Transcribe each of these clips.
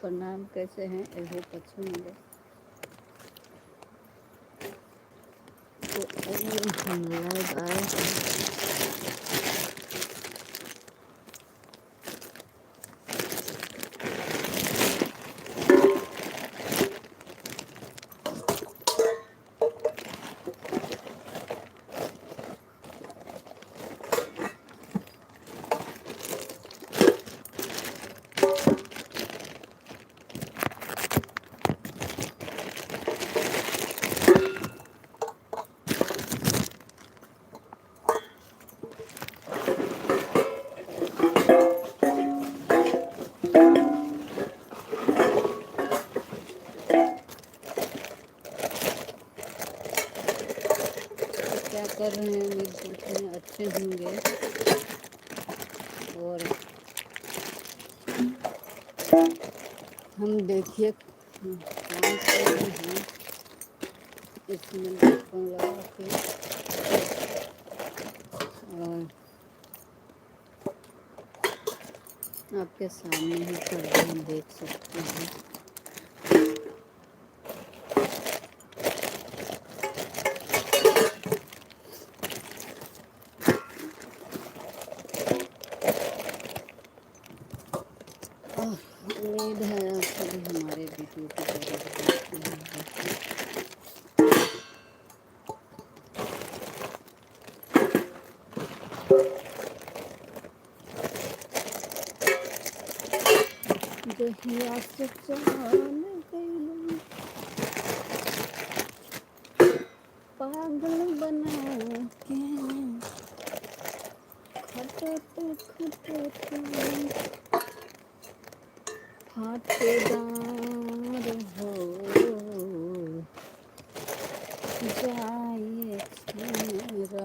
प्रणाम, कैसे हैं? ऐसे पूछूंगे तो हम लाइव आए हैं। क्या कर रहे हैं? उम्मीद करते हैं अच्छे होंगे। और हम देखिए काम कर रहे हैं, इसमें हेडफोन लगा के और आपके सामने ही कर रहे हैं, देख सकते हैं। उम्मीद है आप सभी हमारे वीडियो की जरूर देखते हैं। दहिया से चाल गइलू, पागल बना के खटत खटत फाटेदार हो जाए छेरा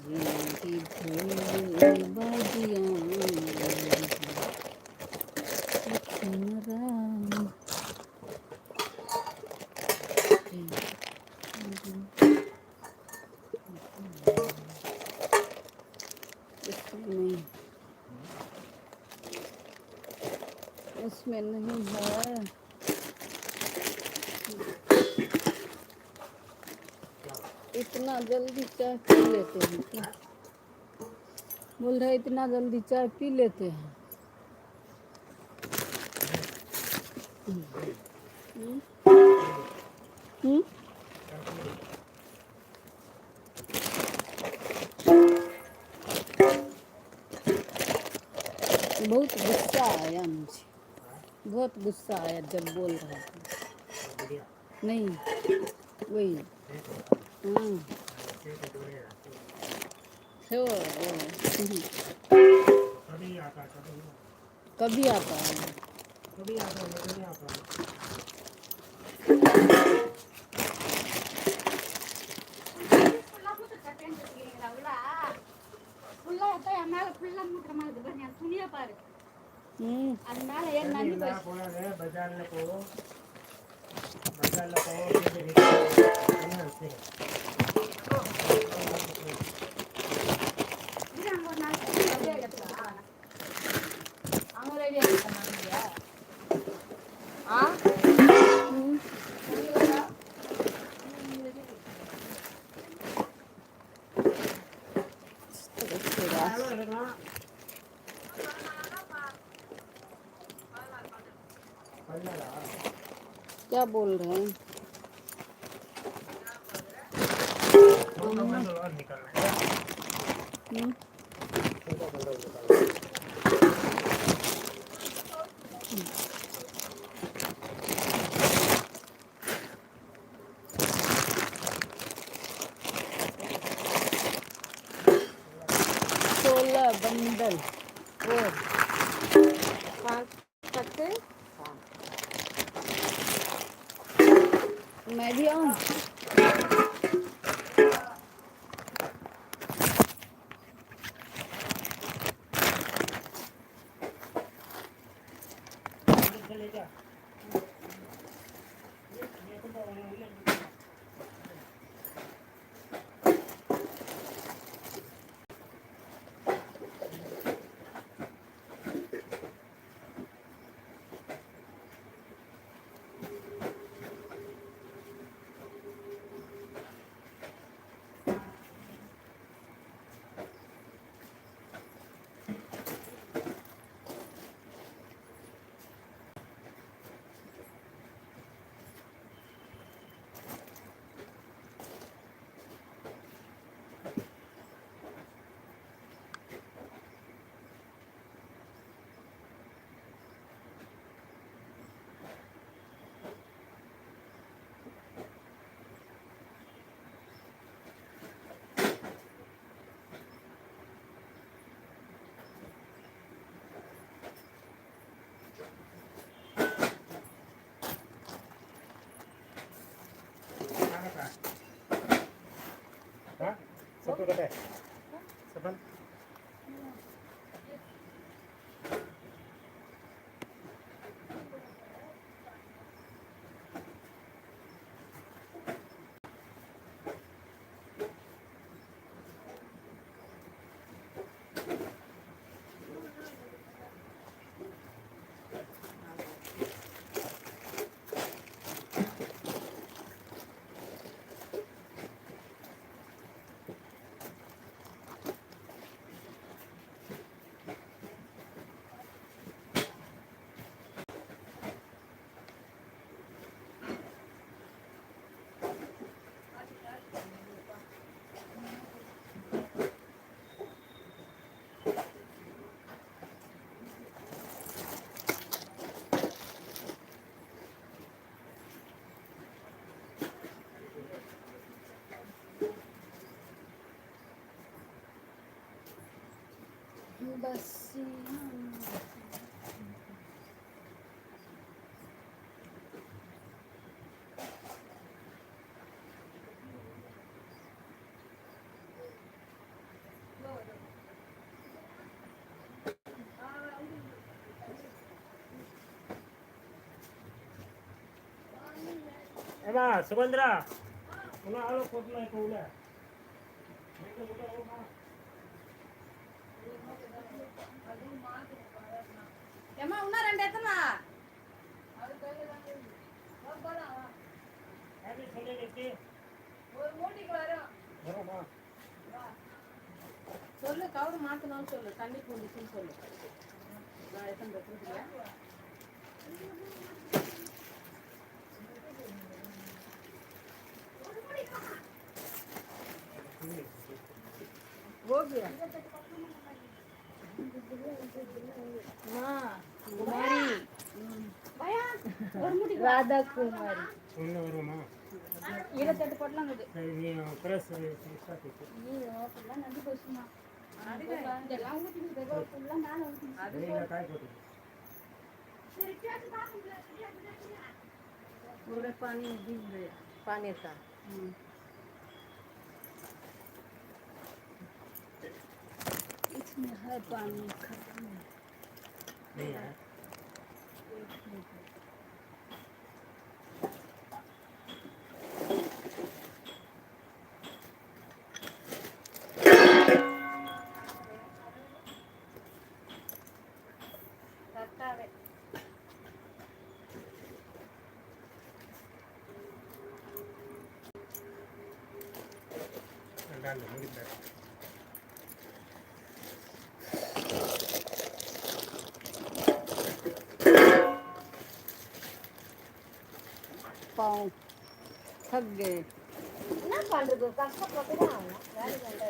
जिंदगी भूल बाजिया इसमें नहीं है। इतना जल्दी चाय पी लेते हैं क्या? बोल रहे इतना जल्दी चाय पी लेते हैं। बहुत गुस्सा आया मुझे, बहुत गुस्सा आया जब बोल रहा था। नहीं वही हाँ कभी आता है। क्या बोल रहे हैं? बंडल और मैं भी आऊँ? कटे सपन बस एमा सुगंधरा उन्हें आलो कोटला है कोला ஏமா இன்னும் ரெண்டு எத்தனா अभी चले लेते ஒரு மூட்டிக்கு வரும் बरो मां சொல்லு கவுரு மாத்தணும்னு சொல்லு தண்ணி பூந்துச்சுன்னு சொல்லு நான் எத்தனை வைக்கிறீங்களா हो गया हाँ कुमारी राधा कुमारी उन्हें बरो मां ये तट पटला नदे ये प्रेस स्टार्ट है ये पटला नदी कोसमा जला होती है देखो पटला ना होती है ये काय कोटी पूरे पानी दिख गया पानी का इसमें है पानी खत्म नहीं है डाल दो मुड़ी पे पाँव थक गए என்ன பண்றது கஷ்டப்பட்டு தான் ஆகணும் வேலை கண்டா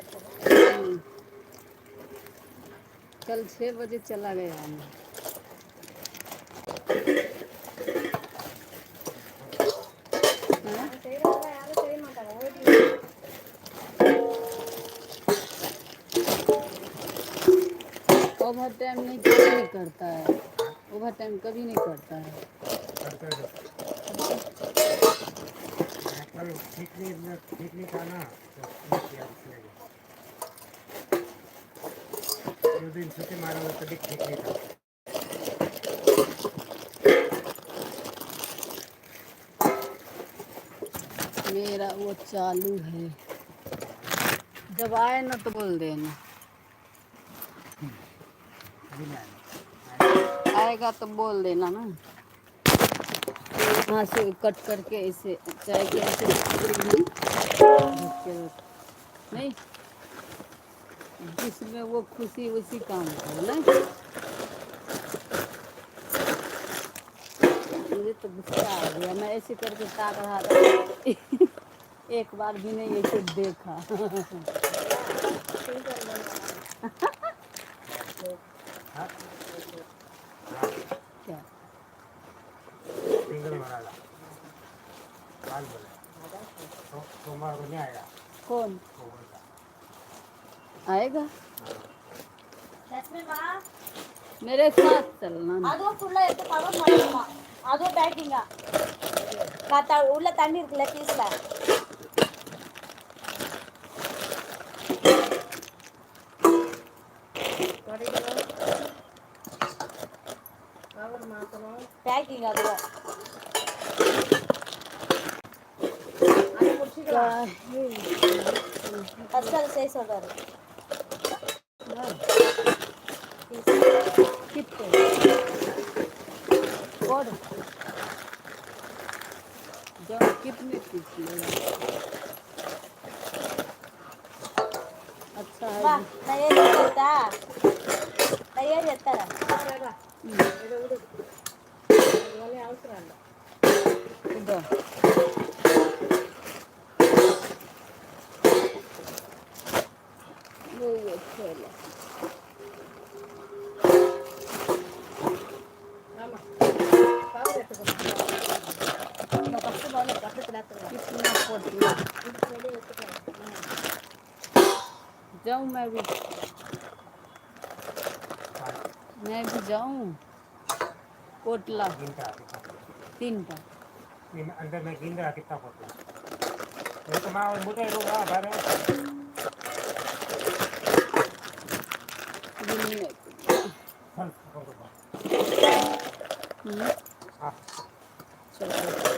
कल 6 बजे चला गया हमें செய்யறவங்க யாரும் செய்ய மாட்டாங்க ஓடி ओवर टाइम नहीं कभी नहीं करता है ओवर टाइम कभी नहीं करता है करते हैं कल ठीक नहीं था ना तो किया इसलिए जो दिन छुट्टी मारा वो कभी ठीक नहीं था मेरा वो चालू है जब आए ना तो बोल देना आएगा तो बोल देना ना यहाँ से कट करके ऐसे चाय के ऐसे नहीं जिसमें वो खुशी उसी काम करो ना मुझे तो गुस्सा आ गया मैं ऐसे करके ताक रहा था एक बार भी नहीं ऐसे देखा क्या सिंगल मराला काल बोले तो सोमवार को नहीं आएगा कौन वो बोलता आएगा லட்சுமி வா मेरे साथ चलना ना। அதுவும் ஃபுல்லா எடுத்து கவர் பண்ணிடுமா அதுவும் பேக்கிங்கா உள்ள தண்ணி இருக்குல்ல பீஸ்ல பேக்கிங் அதுவா क्या है ஃபர்ஸ்ட் அதை செய்ய சொல்றாரு कितने और जाओ कितने पीस लेना अच्छा है வா நான் ஏறி எடுத்தா நான் ஏறி எடுத்தாரா इधर ये खेला நான் ஃபர்ஸ்ட் பால் பக்கத்துல कितना पोटला जाऊँ मैं भी जाऊँ पोटला गिनता 3टा अंदर में गिन रहा कितना फोटो ये तो माँ मुझे रोगा बारे गिनने चल फोटो हम्म हाँ चलो